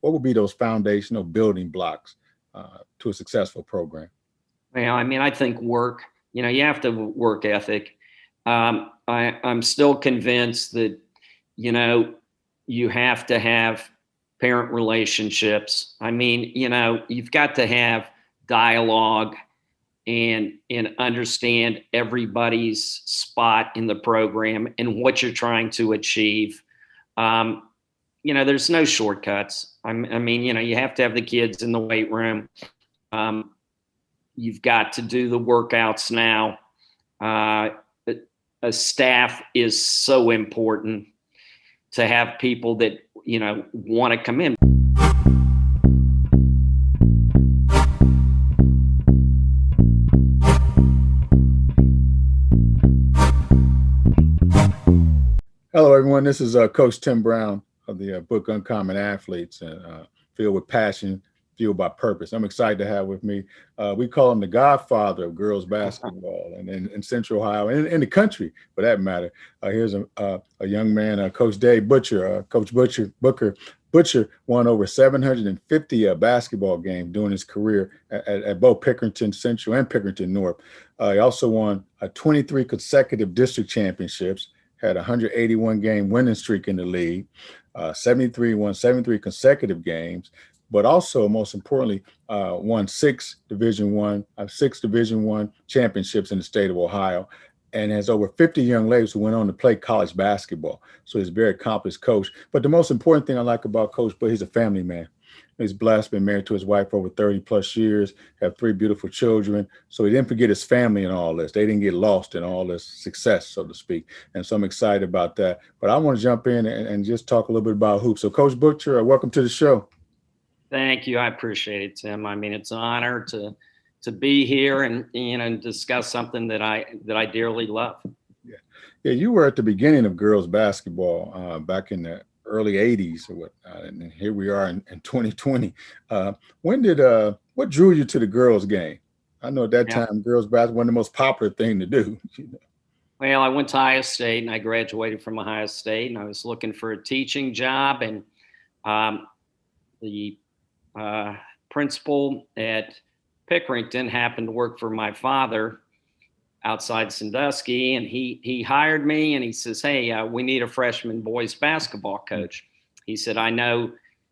what would be those foundational building blocks to a successful program? Well, I mean, I think work, you have to work ethic. I'm still convinced that, you have to have parent relationships. I mean, you've got to have dialogue and understand everybody's spot in the program and what you're trying to achieve. There's no shortcuts. I mean, you have to have the kids in the weight room. You've got to do the workouts now. A staff is so important to have people that, want to come in. Hello, everyone. This is Coach Tim Brown of the book Uncommon Athletes, and Filled with Passion, Fueled by Purpose. I'm excited to have with me. We call him the godfather of girls basketball and in Central Ohio and in the country, for that matter. Here's a young man, Coach Dave Butcher. Coach Butcher won over 750 basketball games during his career at both Pickerington Central and Pickerington North. He also won 23 consecutive district championships, had a 181 game winning streak in the league, 73 consecutive games, but also most importantly, won six Division One championships in the state of Ohio, and has over 50 young ladies who went on to play college basketball. So he's a very accomplished coach. But the most important thing I like about Coach, but he's a family man. He's blessed, been married to his wife for over 30 plus years, have three beautiful children. So he didn't forget his family in all this. They didn't get lost in all this success, so to speak. And so I'm excited about that. But I want to jump in and just talk a little bit about hoops. So Coach Butcher, welcome to the show. Thank you. I appreciate it, Tim. I mean, it's an honor to be here and discuss something that I dearly love. Yeah, you were at the beginning of girls basketball back in the early 80s or what, and here we are in 2020. What drew you to the girls game? I know at that time girls basketball was the most popular thing to do. Well, I went to Ohio State and I graduated from Ohio State, and I was looking for a teaching job, and the principal at Pickerington happened to work for my father outside Sandusky, and he hired me, and he says, "Hey, we need a freshman boys basketball coach." He said, "I know,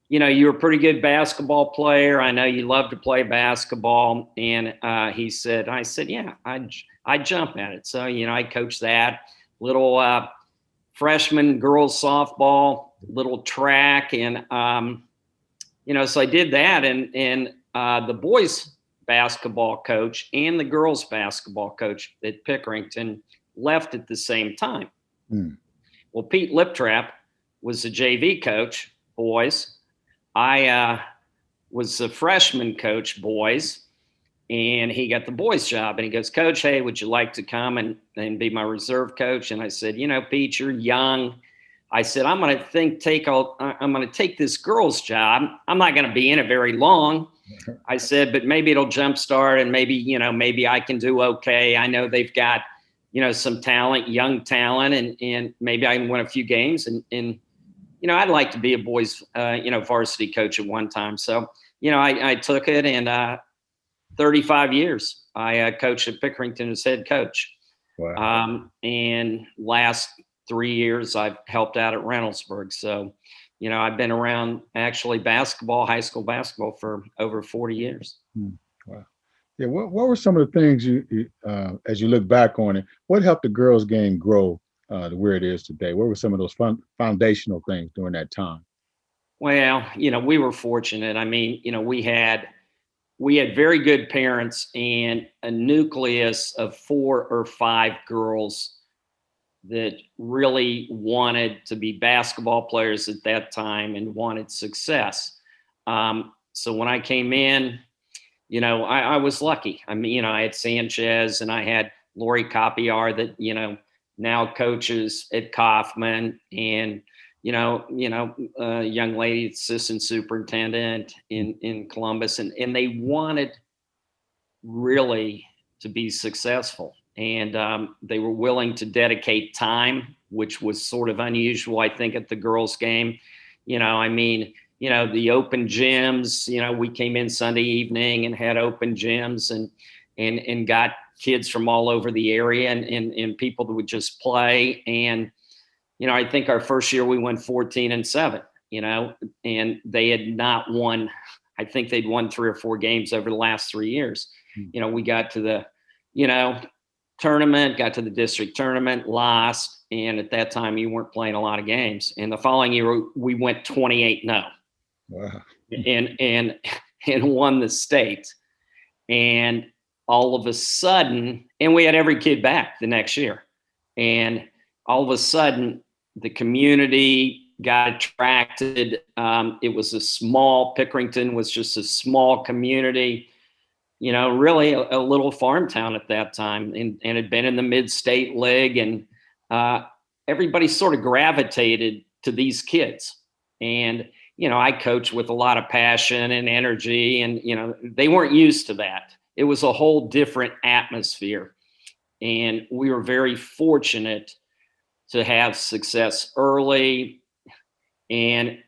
you're a pretty good basketball player. I know you love to play basketball." And I said, "Yeah, I'd jump at it." So, I coached that little freshman girls softball, little track, and so I did that, and the boys basketball coach and the girls basketball coach at Pickerington left at the same time. Well, Pete Liptrap was the JV coach, boys. I was the freshman coach, boys, and he got the boys job. And he goes, "Coach, hey, would you like to come and be my reserve coach?" And I said, "Pete, you're young." I said, I'm going to take this girls' job. I'm not going to be in it very long. I said, but maybe it'll jumpstart, and maybe I can do okay. I know they've got, some talent, young talent, and maybe I can win a few games. And I'd like to be a boys, varsity coach at one time. So, I took it, and 35 years I coached at Pickerington as head coach. Wow. And last 3 years I've helped out at Reynoldsburg. So, I've been around actually high school basketball for over 40 years. Wow. Yeah. What were some of the things you as you look back on it, what helped the girls game grow to where it is today? What were some of those foundational things during that time? Well, we were fortunate. I mean, we had very good parents and a nucleus of 4 or 5 girls that really wanted to be basketball players at that time and wanted success. So when I came in, I was lucky. I mean, I had Sanchez and I had Lori Copiar that, now coaches at Kaufman, and, a young lady, assistant superintendent in Columbus, and they wanted really to be successful. And they were willing to dedicate time, which was sort of unusual, I think, at the girls' game. I mean, the open gyms. We came in Sunday evening and had open gyms and got kids from all over the area and people that would just play. And, I think our first year we went 14-7, and they had not won. I think they'd won 3 or 4 games over the last 3 years. We got to the, tournament, got to the district tournament, lost. And at that time you weren't playing a lot of games. And the following year we went 28-0. Wow. and won the state. And all of a sudden, and we had every kid back the next year. And all of a sudden, the community got attracted. It was Pickerington was just a small community, really a little farm town at that time, and had been in the mid-state league. And everybody sort of gravitated to these kids. And I coached with a lot of passion and energy, and, they weren't used to that. It was a whole different atmosphere. And we were very fortunate to have success early. And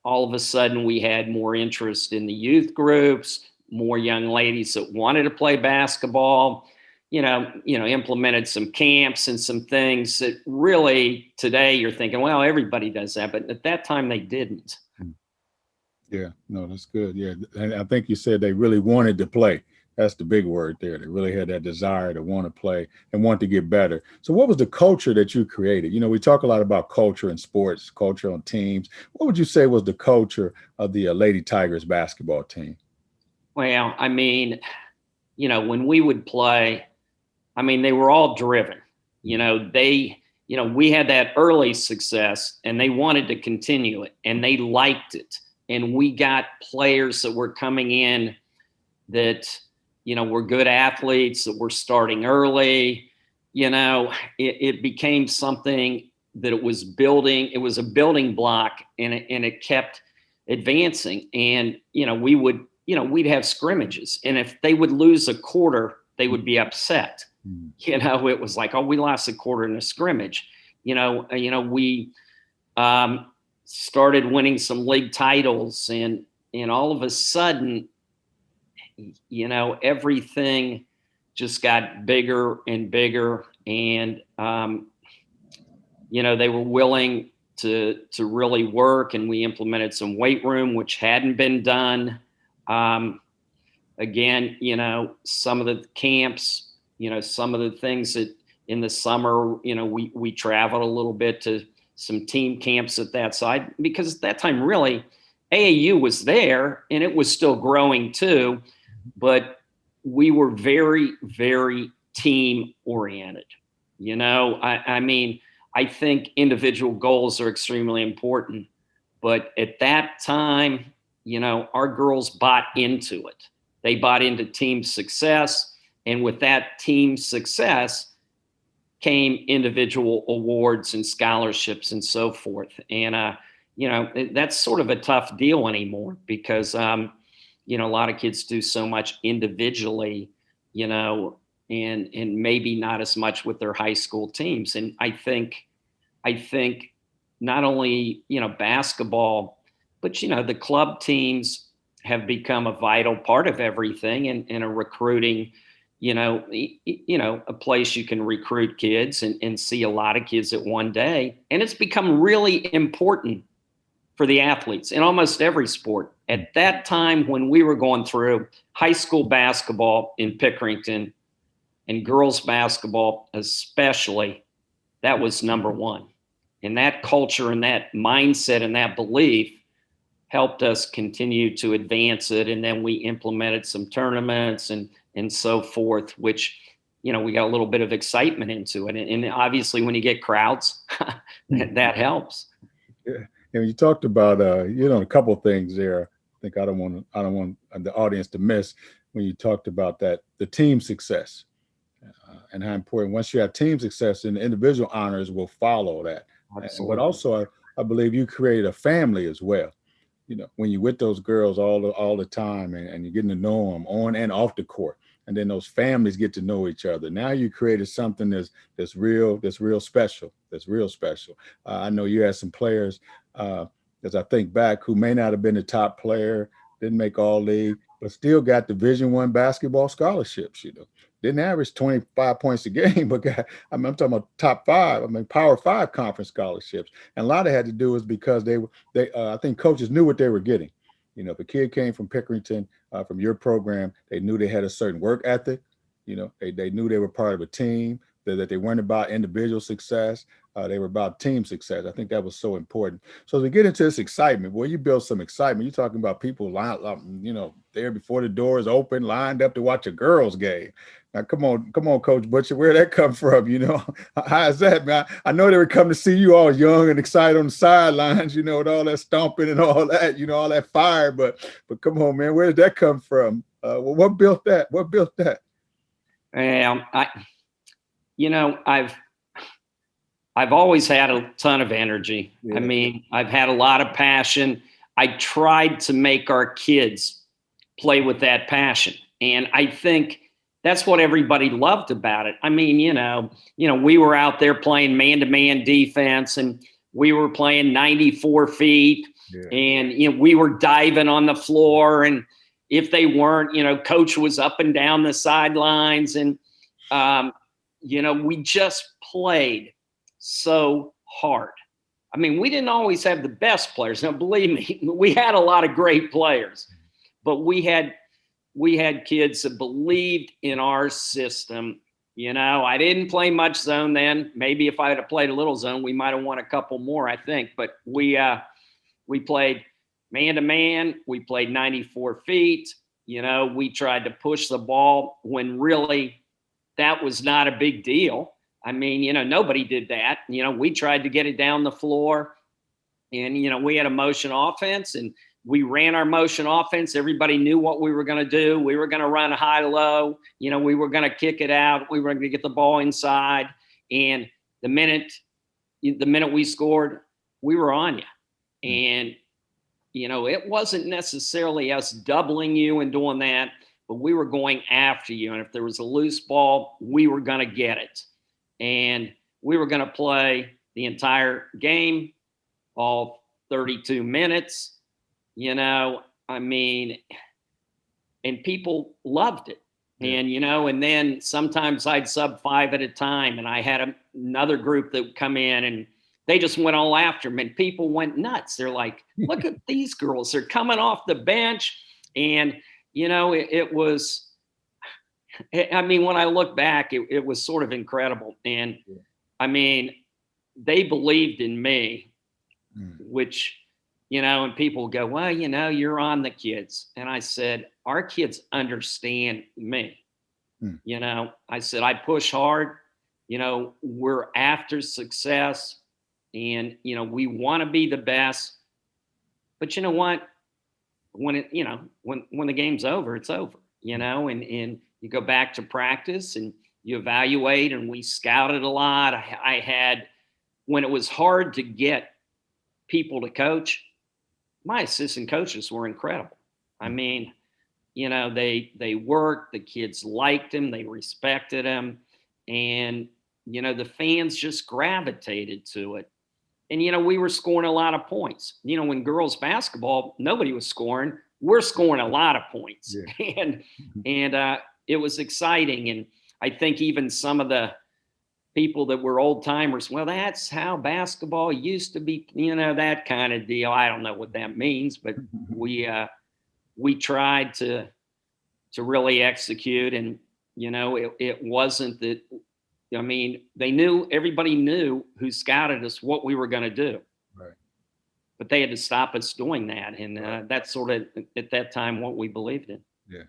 all of a sudden we had more interest in the youth groups, more young ladies that wanted to play basketball, implemented some camps and some things that really today you're thinking, well, everybody does that. But at that time they didn't. Yeah, no, that's good. Yeah. And I think you said they really wanted to play. That's the big word there. They really had that desire to want to play and want to get better. So what was the culture that you created? We talk a lot about culture in sports, culture on teams. What would you say was the culture of the Lady Tigers basketball team? Well, when we would play, they were all driven. We had that early success and they wanted to continue it and they liked it. And we got players that were coming in that, were good athletes, that were starting early. It became something that it was building. It was a building block, and it kept advancing. And, we'd have scrimmages. And if they would lose a quarter, they would be upset. It was like, oh, we lost a quarter in a scrimmage. We started winning some league titles, and all of a sudden, everything just got bigger and bigger. And, they were willing to really work, and we implemented some weight room, which hadn't been done. Again, some of the camps, some of the things that in the summer, we traveled a little bit to some team camps at that side, because at that time, really, AAU was there and it was still growing too, but we were very, very team oriented. I think individual goals are extremely important, but at that time, our girls bought into it. They bought into team success. And with that team success came individual awards and scholarships and so forth. And, that's sort of a tough deal anymore, because, a lot of kids do so much individually, and maybe not as much with their high school teams. And I think not only, basketball, but, the club teams have become a vital part of everything, and a recruiting, a place you can recruit kids and see a lot of kids at one day. And it's become really important for the athletes in almost every sport. At that time, when we were going through high school basketball in Pickerington and girls basketball especially, that was number one. And that culture and that mindset and that belief helped us continue to advance it. And then we implemented some tournaments and so forth, which, we got a little bit of excitement into it. And obviously when you get crowds, that helps. Yeah. And you talked about, a couple of things there. I think I don't want the audience to miss when you talked about that, the team success, and how important, once you have team success, and the individual honors will follow that. Absolutely. But also, I believe you created a family as well. When you're with those girls all the time, and you're getting to know them on and off the court, and then those families get to know each other. Now you created something that's real special. I know you had some players as I think back, who may not have been the top player, didn't make all league, but still got Division I basketball scholarships. Didn't average 25 points a game, but I'm talking about top five. I mean, Power Five conference scholarships, and a lot of it had to do is because I think coaches knew what they were getting. If a kid came from Pickerington, from your program, they knew they had a certain work ethic. They knew they were part of a team. That they weren't about individual success. They were about team success. I think that was so important. So as we get into this excitement, boy, you build some excitement. You're talking about people there before the doors open, lined up to watch a girls' game. Now, come on, Coach Butcher, where did that come from? How is that, man? I know they were coming to see you all young and excited on the sidelines, with all that stomping and all that, all that fire. But come on, man, where did that come from? What built that? What built that? I've always had a ton of energy. Yeah. I mean, I've had a lot of passion. I tried to make our kids play with that passion. And I think that's what everybody loved about it. I mean, we were out there playing man-to-man defense, and we were playing 94 feet. Yeah. And, we were diving on the floor. And if they weren't, coach was up and down the sidelines. And, we just played so hard. I mean, we didn't always have the best players. Now, believe me, we had a lot of great players, but we had kids that believed in our system. I didn't play much zone then. Maybe if I had played a little zone, we might have won a couple more, I think. But we played man-to-man. We played 94 feet. We tried to push the ball when really that was not a big deal. I mean, nobody did that. We tried to get it down the floor, and, we had a motion offense, and we ran our motion offense. Everybody knew what we were going to do. We were going to run high-low. We were going to kick it out. We were going to get the ball inside. And the minute we scored, we were on you. And, it wasn't necessarily us doubling you and doing that, but we were going after you. And if there was a loose ball, we were going to get it. And we were going to play the entire game, all 32 minutes, I mean, and people loved it. And, and then sometimes I'd sub 5 at a time, and I had another group that would come in, and they just went all after them, and people went nuts. They're like, look at these girls. They're coming off the bench. And, it was, I mean, when I look back, it was sort of incredible. And I mean, they believed in me, which, and people go, well, you're on the kids. And I said, our kids understand me. I said, I push hard, we're after success, and, we want to be the best. But you know what? When when the game's over, it's over, and you go back to practice and you evaluate, and we scouted a lot. I had, when it was hard to get people to coach, my assistant coaches were incredible. I mean, they worked, the kids liked him, they respected him, and, the fans just gravitated to it. And, we were scoring a lot of points. When girls basketball, nobody was scoring. We're scoring a lot of points. Yeah. And it was exciting. And I think even some of the people that were old timers, well, that's how basketball used to be, that kind of deal. I don't know what that means, but we tried to really execute. And, it wasn't that, I mean, everybody knew who scouted us what we were going to do. Right. But they had to stop us doing that. And that's sort of, at that time, what we believed in. Yeah.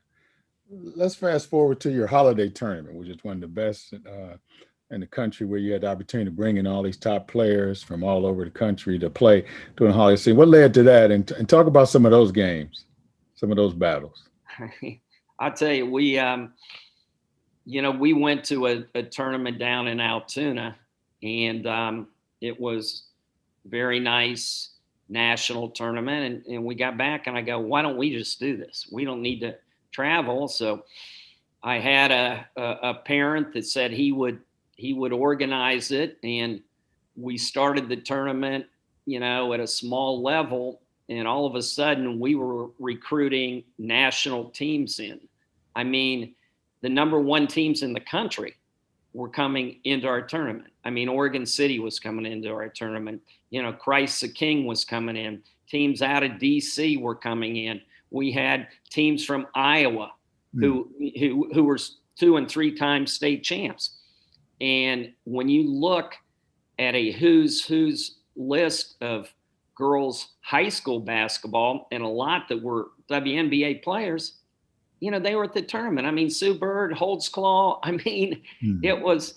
Let's fast forward to your holiday tournament, which is one of the best in the country, where you had the opportunity to bring in all these top players from all over the country to play during the holiday season. What led to that? And talk about some of those games, some of those battles. I'll tell you, we went to a tournament down in Altoona, and it was very nice national tournament. And we got back, and I go, why don't we just do this? We don't need to travel. So I had a parent that said he would organize it, and we started the tournament, at a small level, and all of a sudden we were recruiting national teams in. I mean, the number one teams in the country were coming into our tournament. I mean, Oregon City was coming into our tournament. Christ the King was coming in. Teams out of DC were coming in. We had teams from Iowa who were 2 and 3 time state champs. And when you look at a who's list of girls high school basketball, and a lot that were WNBA players, they were at the tournament. I mean, Sue Bird, Holtzclaw. I mean, it was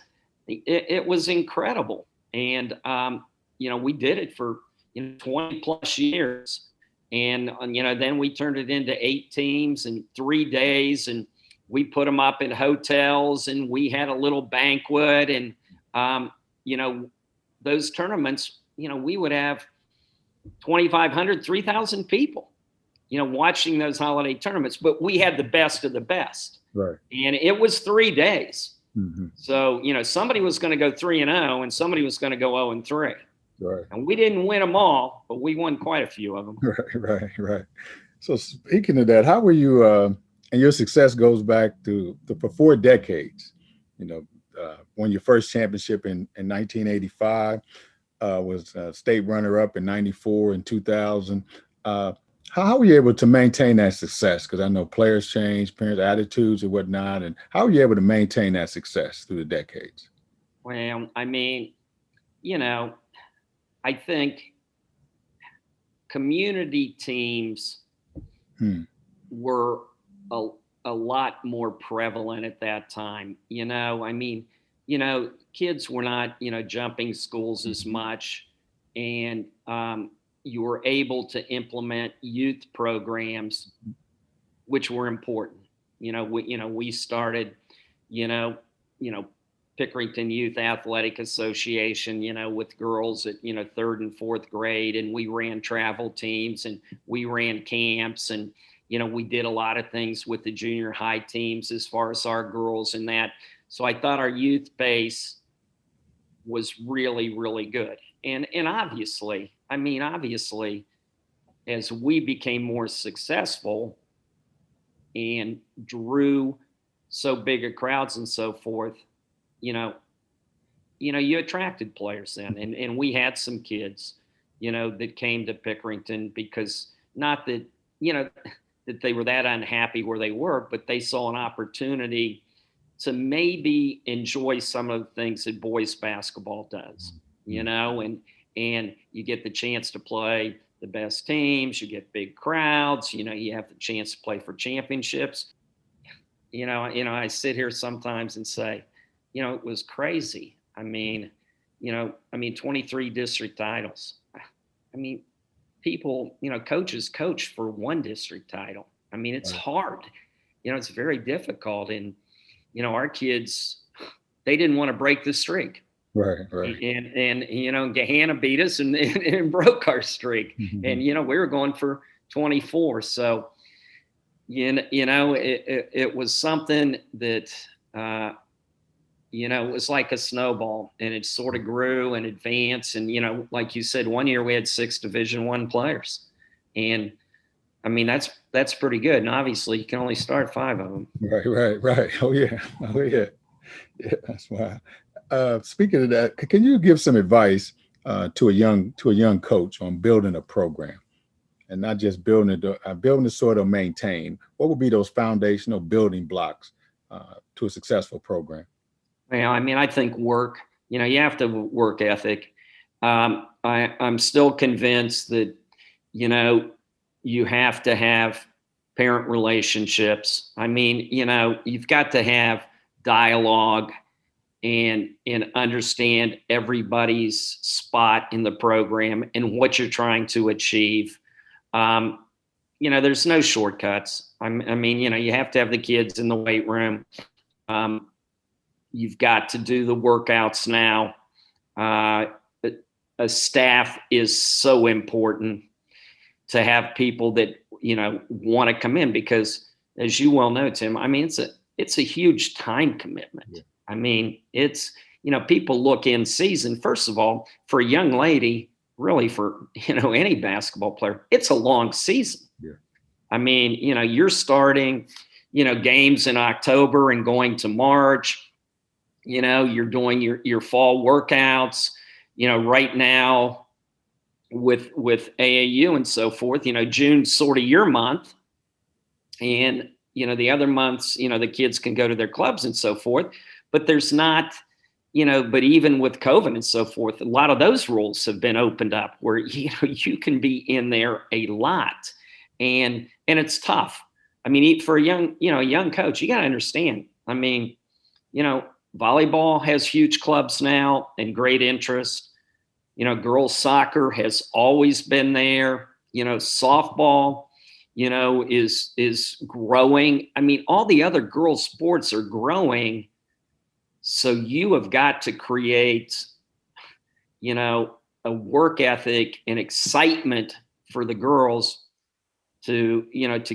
incredible. And, we did it for, 20 plus years. And, then we turned it into 8 teams in 3 days, and we put them up in hotels, and we had a little banquet. And, those tournaments, we would have 2,500, 3,000 people, watching those holiday tournaments, but we had the best of the best. Right. And it was 3 days. Mm-hmm. So, somebody was going to go 3-0 and somebody was going to go 0-3. Right. And we didn't win them all, but we won quite a few of them. Right. So speaking of that, how were you, and your success goes back to for 4 decades, won your first championship in 1985, was state runner-up in 94 and 2000. How were you able to maintain that success? Because I know players change, parents' attitudes and whatnot. And how were you able to maintain that success through the decades? Well, I mean, I think community teams were a lot more prevalent at that time. I mean, kids were not, jumping schools as much. And, you were able to implement youth programs, which were important. We started, Pickerington Youth Athletic Association, with girls at, 3rd and 4th grade. And we ran travel teams and we ran camps, and, we did a lot of things with the junior high teams as far as our girls and that. So I thought our youth base was really, really good. And obviously, as we became more successful and drew so big a crowds and so forth, you attracted players then. And we had some kids, that came to Pickerington because not that, that they were that unhappy where they were, but they saw an opportunity to maybe enjoy some of the things that boys basketball does, and you get the chance to play the best teams, you get big crowds, you have the chance to play for championships. I sit here sometimes and say, it was crazy. 23 district titles. People, coaches coach for 1 district title. It's hard. It's very difficult. And, our kids, they didn't want to break the streak. Right. And Gahanna beat us and broke our streak. Mm-hmm. And, we were going for 24. So, it was something that, it was like a snowball, and it sort of grew and advanced. And, like you said, one year we had 6 Division I players. And that's pretty good. And obviously you can only start 5 of them. Right. Oh yeah. Yeah, that's why. Speaking of that, can you give some advice to a young coach on building a program, and not just building to sort of maintain? What would be those foundational building blocks to a successful program? Well, I think work. You have to work ethic. I'm still convinced that you have to have parent relationships. You've got to have dialogue and understand everybody's spot in the program and what you're trying to achieve. There's no shortcuts. You have to have the kids in the weight room. You've got to do the workouts now. A staff is so important to have people that, want to come in, because as you well know, Tim, it's a huge time commitment. Yeah. It's, people look in season, first of all, for a young lady really for, any basketball player, it's a long season. Yeah. I mean, you're starting, games in October and going to March. You're doing your fall workouts. Right now with AAU and so forth. June's sort of your month, and the other months, the kids can go to their clubs and so forth. But there's not, But even with COVID and so forth, a lot of those rules have been opened up where you can be in there a lot, and it's tough. I mean, for a young coach, you got to understand. I mean, volleyball has huge clubs now and great interest. Girls soccer has always been there. Softball, is growing. I mean, all the other girls sports are growing. So you have got to create, a work ethic and excitement for the girls to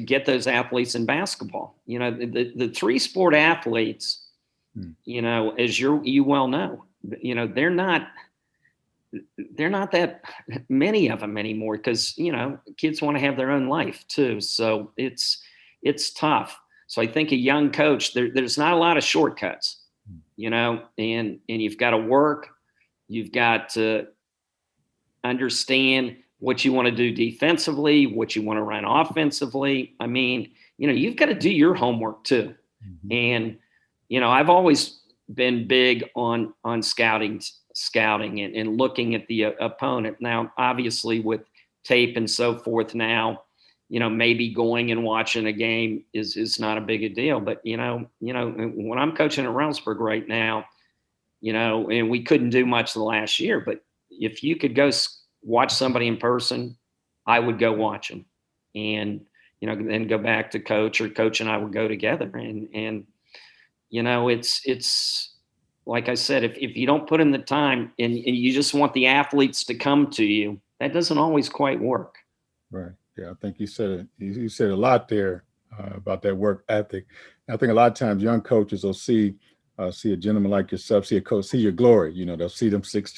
get those athletes in basketball. The three sport athletes, as you well know, they're not that many of them anymore because kids want to have their own life too. So it's tough. So I think a young coach, there's not a lot of shortcuts, and you've got to work. You've got to understand what you want to do defensively, what you want to run offensively. I mean, you've got to do your homework too. Mm-hmm. And I've always been big on scouting and looking at the opponent. Now, obviously, with tape and so forth now, maybe going and watching a game is not a big a deal. But when I'm coaching at Reynoldsburg right now, and we couldn't do much the last year, but if you could go watch somebody in person, I would go watch them, and then go back to coach, or coach and I would go together, and it's like I said, if you don't put in the time and you just want the athletes to come to you, that doesn't always quite work. Right. Yeah, I think you said it. You said a lot there about that work ethic. I think a lot of times young coaches will see a gentleman like yourself, see a coach, see your glory. They'll see them six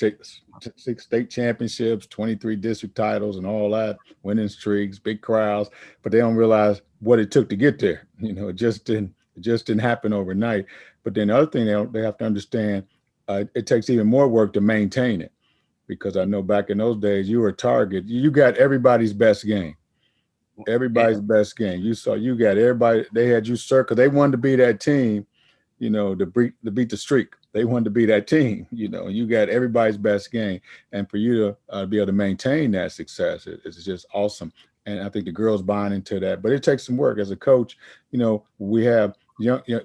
state championships, 23 district titles, and all that, winning streaks, big crowds, but they don't realize what it took to get there. It just didn't happen overnight. But then the other thing they have to understand, it takes even more work to maintain it, because I know back in those days you were a target. You got everybody's best game. Everybody's best game. You got everybody. They had you circled. They wanted to be that team, to beat the streak. They wanted to be that team, you got everybody's best game. And for you to be able to maintain that success, it's just awesome. And I think the girls buying into that. But it takes some work. As a coach, we have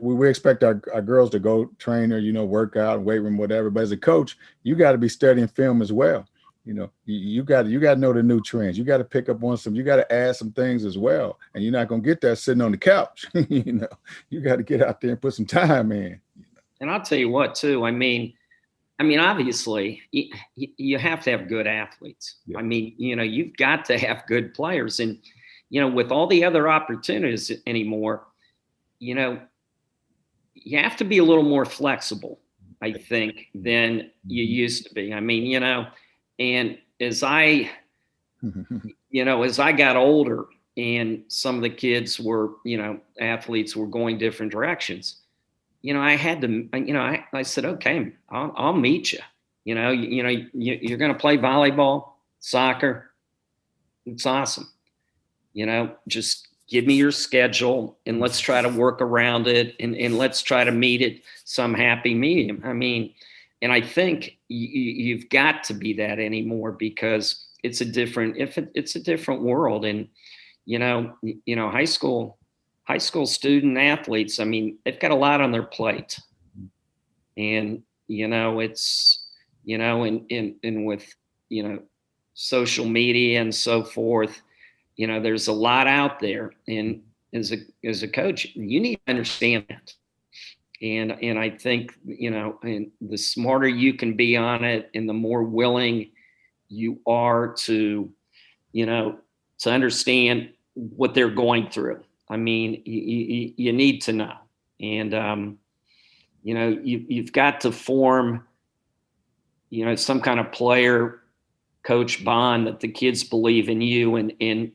we expect our girls to go train or, work out, weight room, whatever. But as a coach, you got to be studying film as well. You got to know the new trends. You got to pick up on you got to add some things as well. And you're not going to get that sitting on the couch. You got to get out there and put some time in. And I'll tell you what, too. I mean, obviously, you have to have good athletes. Yeah. I mean, you've got to have good players. And, with all the other opportunities anymore, you have to be a little more flexible, I think, than you used to be. I mean, and as I got older and some of the kids were, athletes were going different directions, I had to, I said, okay, I'll meet you. You're going to play volleyball, soccer. It's awesome. Just give me your schedule and let's try to work around it and let's try to meet it some happy medium. I mean, and I think you've got to be that anymore because it's a different world. And, high school student athletes, I mean, they've got a lot on their plate. And, it's, and with, social media and so forth, there's a lot out there. And as a coach, you need to understand that. And I think, and the smarter you can be on it and the more willing you are to, to understand what they're going through. I mean, you need to know. And, you've got to form, some kind of player coach bond, that the kids believe in you, and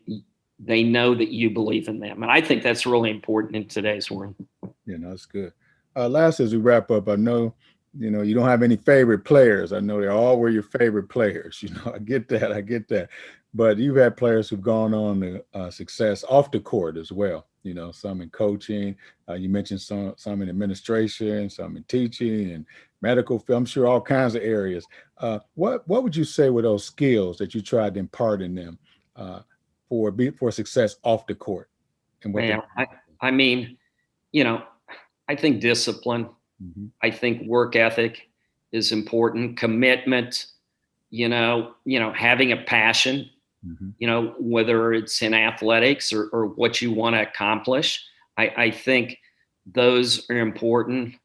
they know that you believe in them. And I think that's really important in today's world. That's good. Last, as we wrap up, I know, you don't have any favorite players. I know they all were your favorite players. I get that. I get that. But you've had players who've gone on to success off the court as well. Some in coaching. You mentioned some in administration, some in teaching and medical. I'm sure all kinds of areas. What would you say were those skills that you tried to impart in them for success off the court? And what? Yeah, I mean, I think discipline. Mm-hmm. I think work ethic is important. Commitment. Having a passion. Mm-hmm. Whether it's in athletics or what you want to accomplish. I think those are important.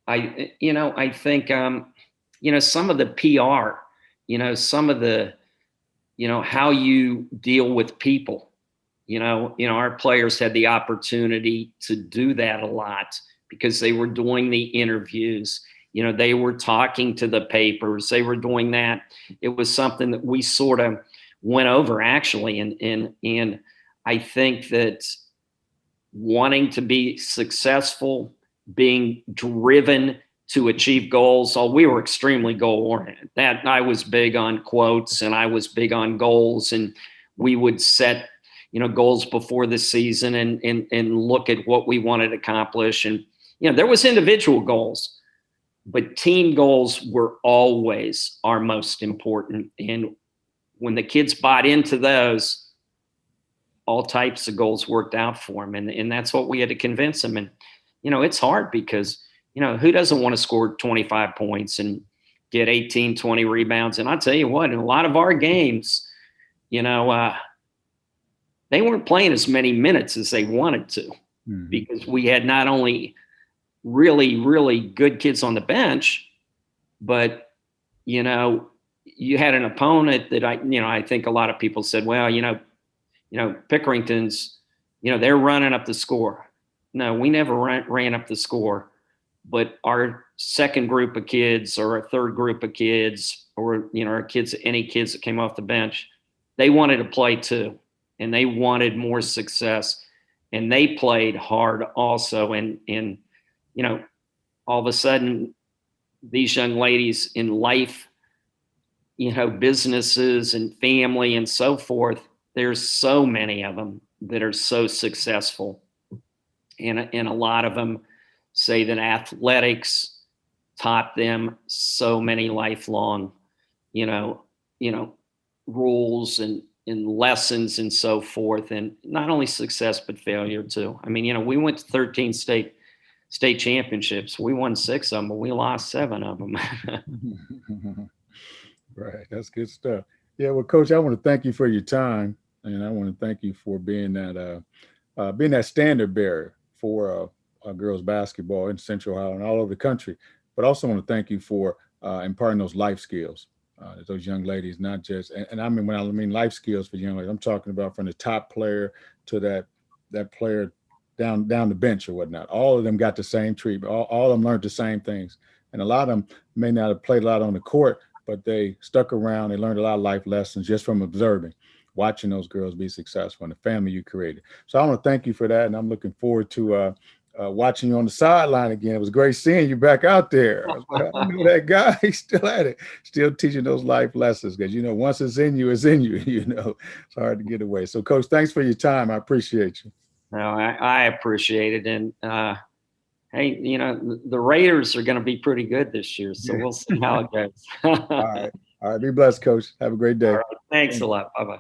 I think, some of the PR, some of the, how you deal with people, our players had the opportunity to do that a lot because they were doing the interviews. They were talking to the papers. They were doing that. It was something that we sort of went over actually. And I think that wanting to be successful, being driven to achieve goals. So we were extremely goal oriented. That I was big on quotes and I was big on goals, and we would set, goals before the season and look at what we wanted to accomplish. And, there was individual goals, but team goals were always our most important. And when the kids bought into those, all types of goals worked out for them. And that's what we had to convince them. And, it's hard because, who doesn't want to score 25 points and get 18, 20 rebounds? And I'll tell you what, in a lot of our games, they weren't playing as many minutes as they wanted to, because we had not only really, really good kids on the bench, but, you had an opponent that I think a lot of people said, well, Pickerington's, they're running up the score. No, we never ran up the score, but our second group of kids or our third group of kids or, our kids, any kids that came off the bench, they wanted to play too. And they wanted more success, and they played hard also. And all of a sudden these young ladies in life, businesses and family and so forth, there's so many of them that are so successful. And a lot of them say that athletics taught them so many lifelong, rules and lessons and so forth. And not only success, but failure too. I mean, we went to 13 state championships. We won 6 of them, but we lost 7 of them. Right. That's good stuff. Yeah. Well, Coach, I want to thank you for your time, and I want to thank you for being that standard bearer for girls basketball in Central Ohio and all over the country. But also want to thank you for imparting those life skills, those young ladies, not just, and I mean, when I mean life skills for young ladies, I'm talking about from the top player to that player down the bench or whatnot. All of them got the same treatment. All of them learned the same things. And a lot of them may not have played a lot on the court, but they stuck around. They learned a lot of life lessons just from observing, watching those girls be successful and the family you created. So I want to thank you for that. And I'm looking forward to watching you on the sideline again. It was great seeing you back out there. I know that guy. He's still at it, still teaching those life lessons, because, once it's in you, it's in you. It's hard to get away. So, Coach, thanks for your time. I appreciate you. No, I appreciate it. And, hey, the Raiders are going to be pretty good this year, so we'll see how it goes. All right. Be blessed, Coach. Have a great day. All right. Thanks a lot. Bye-bye.